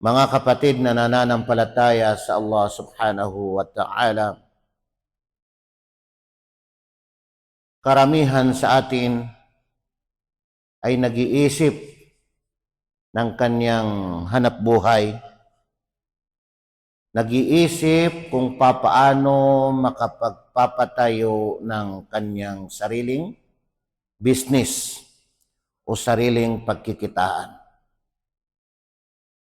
Mga kapatid na nananampalataya sa Allah subhanahu wa ta'ala, karamihan sa atin ay nag-iisip ng kanyang hanapbuhay, nag-iisip kung papaano makapagpapatayo ng kanyang sariling business o sariling pagkikitaan.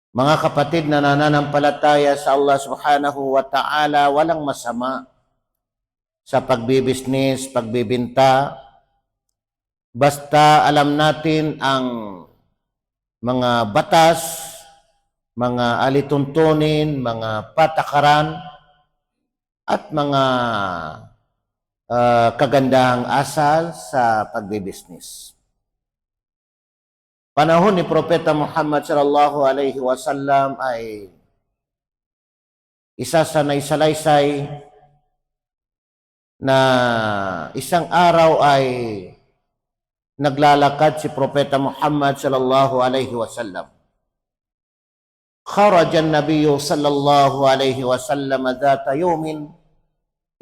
Mga kapatid na nananampalataya sa Allah subhanahu wa ta'ala, walang masama sa pagbibisnis, pagbibinta, basta alam natin ang mga batas, mga alituntunin, mga patakaran, at mga kagandahang asal sa pagbibisnis. Panahon ni Propeta Muhammad sallallahu alaihi wasallam ay isa sa naisalaysay na isang araw ay naglalakad si Propeta Muhammad sallallahu alaihi wasallam. Kharaja an-nabiy sallallahu alaihi wasallam dhata yawmin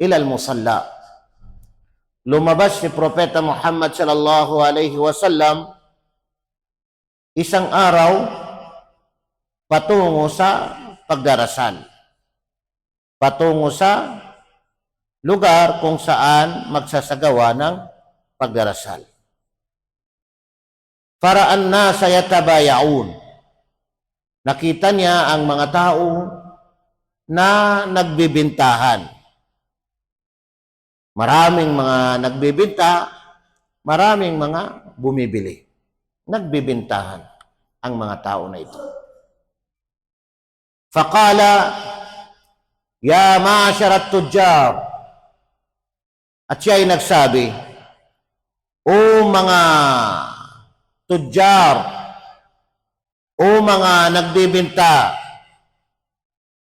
ila al-musalla. Lumabas si Propeta Muhammad sallallahu alaihi wasallam isang araw patungo sa pagdarasal, patungo sa lugar kung saan magsasagawa ng pagdarasal. Fara'an nasa yatabayaun. Nakita niya ang mga tao na nagbibintahan. Maraming mga nagbibinta, maraming mga bumibili. Nagbibintahan ang mga tao na ito. Faqala, ya ma'asharat tujjar. At siya ay nagsabi, o mga tujjar, o mga nagbibinta,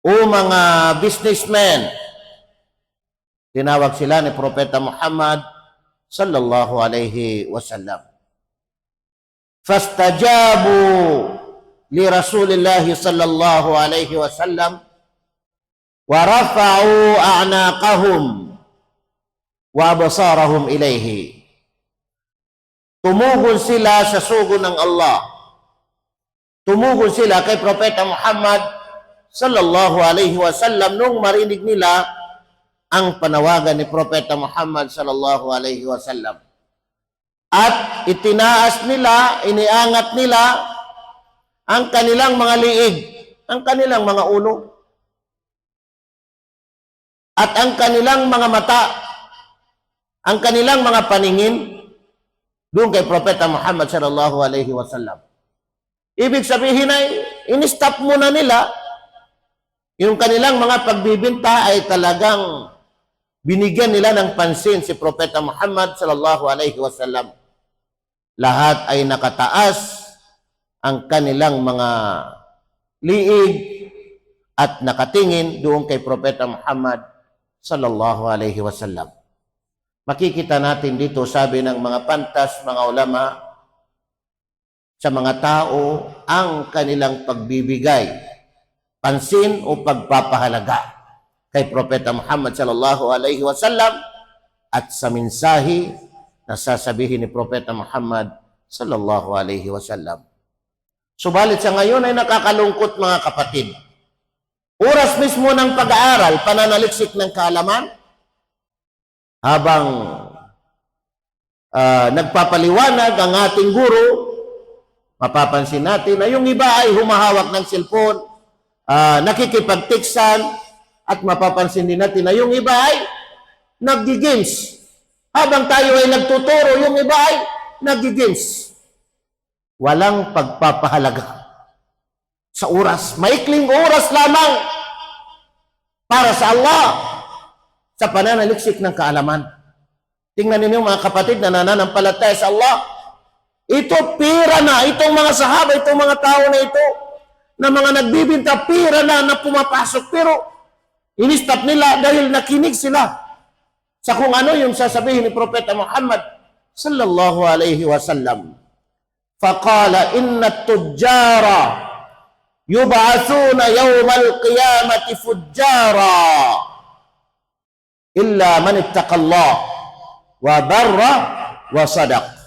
o mga businessmen. Tinawag sila ni Propeta Muhammad sallallahu alaihi wasallam. Fastajabu li Rasulillah sallallahu alaihi wasallam wa rafa'u a'naqahum wa absarahum ilayhi. Tumugon sila sa sugo ng Allah. Tumugon sila kay Propeta Muhammad sallallahu alaihi wasallam nung marinig nila ang panawagan ni Propeta Muhammad sallallahu alaihi wasallam. At itinaas nila, iniangat nila ang kanilang mga liig, ang kanilang mga ulo, at ang kanilang mga mata, ang kanilang mga paningin doon kay Propeta Muhammad sallallahu alaihi wasallam. Ibig sabihin ay in-stop muna nila yung kanilang mga pagbibinta, ay talagang binigyan nila ng pansin si Propeta Muhammad sallallahu alaihi wasallam. Lahat ay nakataas ang kanilang mga liig at nakatingin doon kay Propeta Muhammad sallallahu alaihi wasallam. Makikita natin dito, sabi ng mga pantas, mga ulama, sa mga tao ang kanilang pagbibigay, pansin o pagpapahalaga kay Propeta Muhammad sallallahu alaihi wasallam at sa mensahe na sasabihin ni Propeta Muhammad sallallahu alaihi wasallam. Subalit sa ngayon ay nakakalungkot, mga kapatid. Oras mismo ng pag-aaral, pananaliksik ng kaalaman, habang nagpapaliwanag ang ating guro, mapapansin natin na yung iba ay humahawak ng cellphone, nakikipagtiksan, at mapapansin din natin na yung iba ay naggi-games. Habang tayo ay nagtuturo, yung iba ay naggi-games. Walang pagpapahalaga sa oras. Maikling oras lamang para sa Allah, sa pananaliksik ng kaalaman. Tingnan ninyo, mga kapatid na nananampalataya sa Allah. Ito, pira na. Itong mga sahaba, itong mga tao na ito, na mga nagbibinta, pira na pumapasok. Pero, in-stop nila dahil nakinig sila sa kung ano yung sasabihin ni Propeta Muhammad sallallahu alaihi wasallam. Faqala inna tujjara yub'athuna yawmal qiyamati fujjara illa man ittaqallah wa barra wa sadaq.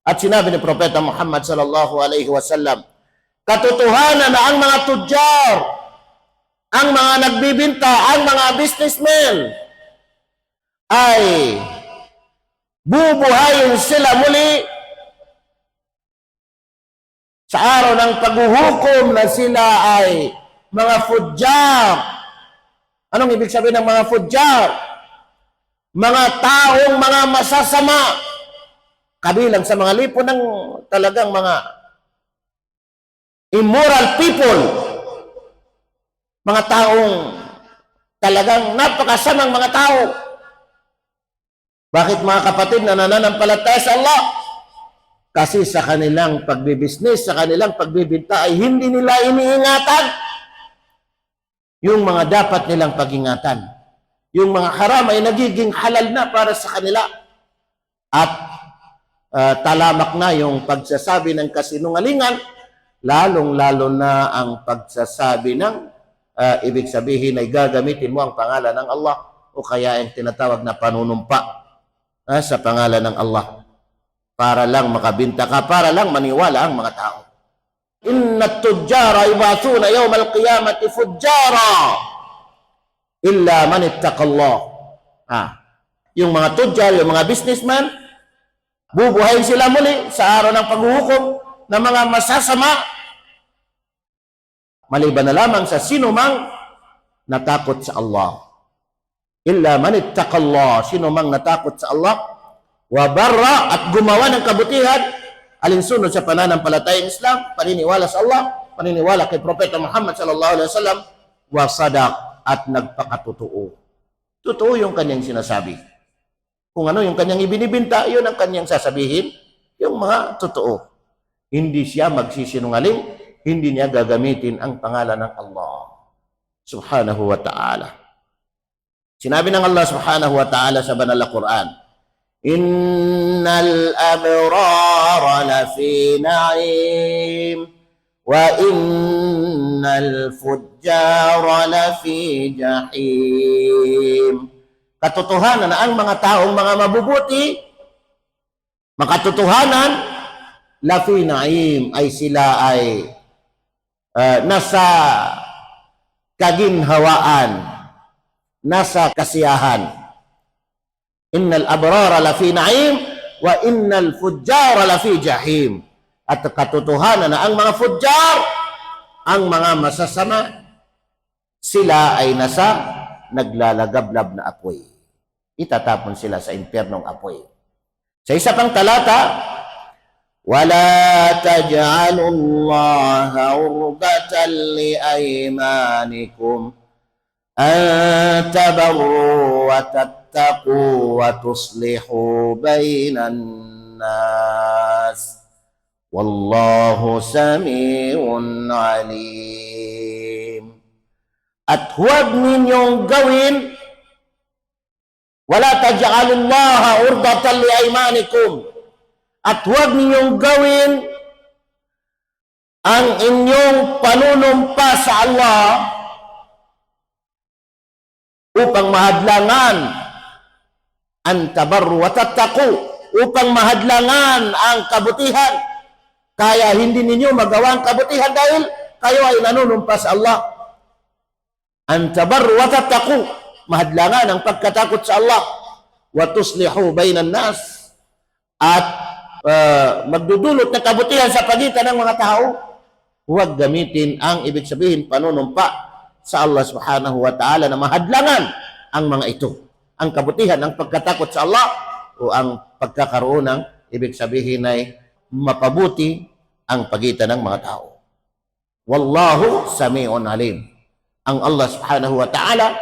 At sinabi ni Propeta Muhammad sallallahu alaihi wasallam, katotohanan na ang mga tujjar, ang mga nagbibinta, ang mga businessmen ay bubuhayin sila muli sa araw ng paghuhukom na sila ay mga fujjar. Anong ibig sabihin ng mga fujjar? Mga taong mga masasama, kabilang sa mga lipo ng talagang mga immoral people, mga taong talagang napakasamang mga tao. Bakit mga kapatid na nananampalataya sa Allah? Kasi sa kanilang pagbibisnes, sa kanilang pagbibinta ay hindi nila iniingatan yung mga dapat nilang pag-ingatan. Yung mga haram ay nagiging halal na para sa kanila. At talamak na yung pagsasabi ng kasinungalingan, lalong-lalo na ang pagsasabi ng ibig sabihin ay gagamitin mo ang pangalan ng Allah o kaya ang tinatawag na panunumpa sa pangalan ng Allah para lang makabinta ka, para lang maniwala ang mga tao. Inna tujjara yub'athuna yawmal qiyamati fujjara illa man ittaqallah. Yung mga tujjar, yung mga businessman, bubuhayin sila muli sa araw ng paghuhukom ng mga masasama, maliban na lamang sa sino mang natakot sa Allah. Illa man ittaqallah, sino mang natakot sa Allah, wa barra, at gumawa ng kabutihan, alinsunod sa pananampalatayang Islam, paniniwala sa Allah, paniniwala kay Propeta Muhammad sallallahu alaihi wasallam, wa sadaq, at nagpakatotoo. Totoo yung kanyang sinasabi. Kung ano yung kanyang ibinibinta, yun ang kanyang sasabihin, yung mga totoo. Hindi siya magsisinungaling, hindi niya gagamitin ang pangalan ng Allah subhanahu wa ta'ala. Sinabi ng Allah subhanahu wa ta'ala sa banal na Quran, innal abrara lafi na'im wa innal fujjara lafi jahim. Katotohanan na ang mga taong mga mabubuti, makatotohanan, lafi na'im, ay sila ay nasa kaginhawaan, nasa kasiyahan. Innal abrara lafi na'im wa innal fujjara lafi jahim. At katotohanan na ang mga fujjar, ang mga masasama, sila ay nasa naglalagablab na apoy. Itatapon sila sa impyernong apoy. Sa isa pang talata, وَلَا تَجْعَلُوا اللَّهَ عُرْضَةً لِأَيْمَانِكُمْ أَن تَبَرُّوا وَتَتَّقُوا وَتُصْلِحُوا بَيْنَ النَّاسِ وَاللَّهُ سَمِيعٌ عَلِيمٌ. At huwag ninyong gawin, وَلَا تَجْعَلُوا اللَّهَ عُرْضَةً لِأَيْمَانِكُمْ, at huwag ninyong gawin ang inyong panunumpa sa Allah upang mahadlangan ang tabarru wa tattaqu, upang mahadlangan ang kabutihan. Kaya hindi ninyo magawa ang kabutihan dahil kayo ay nanunumpa sa Allah. Ang tabarru wa tattaqu, mahadlangan ang pagkatakot sa Allah. Wa tuslihu bainan nas, at magdudulot ng kabutihan sa pagitan ng mga tao. Huwag gamitin ang ibig sabihin panunumpa sa Allah subhanahu wa ta'ala na mahadlangan ang mga ito, ang kabutihan, ang pagkatakot sa Allah, o ang pagkakaroon ng ibig sabihin ay mapabuti ang pagitan ng mga tao. Wallahu sami'un alim. Ang Allah subhanahu wa ta'ala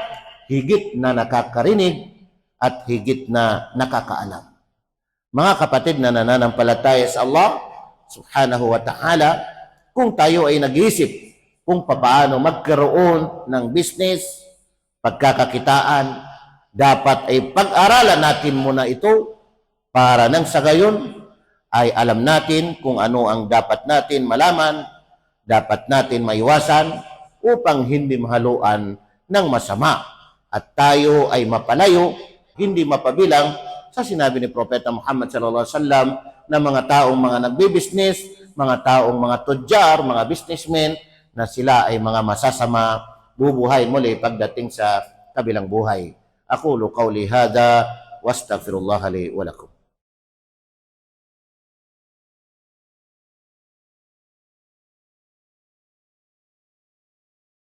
higit na nakakarinig at higit na nakakaalam. Mga kapatid na nananampalataya sa Allah subhanahu wa ta'ala, kung tayo ay nag-isip kung paano magkaroon ng business, pagkakakitaan, dapat ay pag-aralan natin muna ito para nang sa gayon ay alam natin kung ano ang dapat natin malaman, dapat natin maiwasan upang hindi mahaluan ng masama at tayo ay mapalayo, hindi mapabilang sa sinabi ni Propeta Muhammad sallallahu alaihi wasallam na mga taong mga nagbi-business, mga taong mga tudjar, mga businessmen na sila ay mga masasama, bubuhay muli pagdating sa kabilang buhay. Aqulu qawli hadha wastaghfirullah li wa lakum.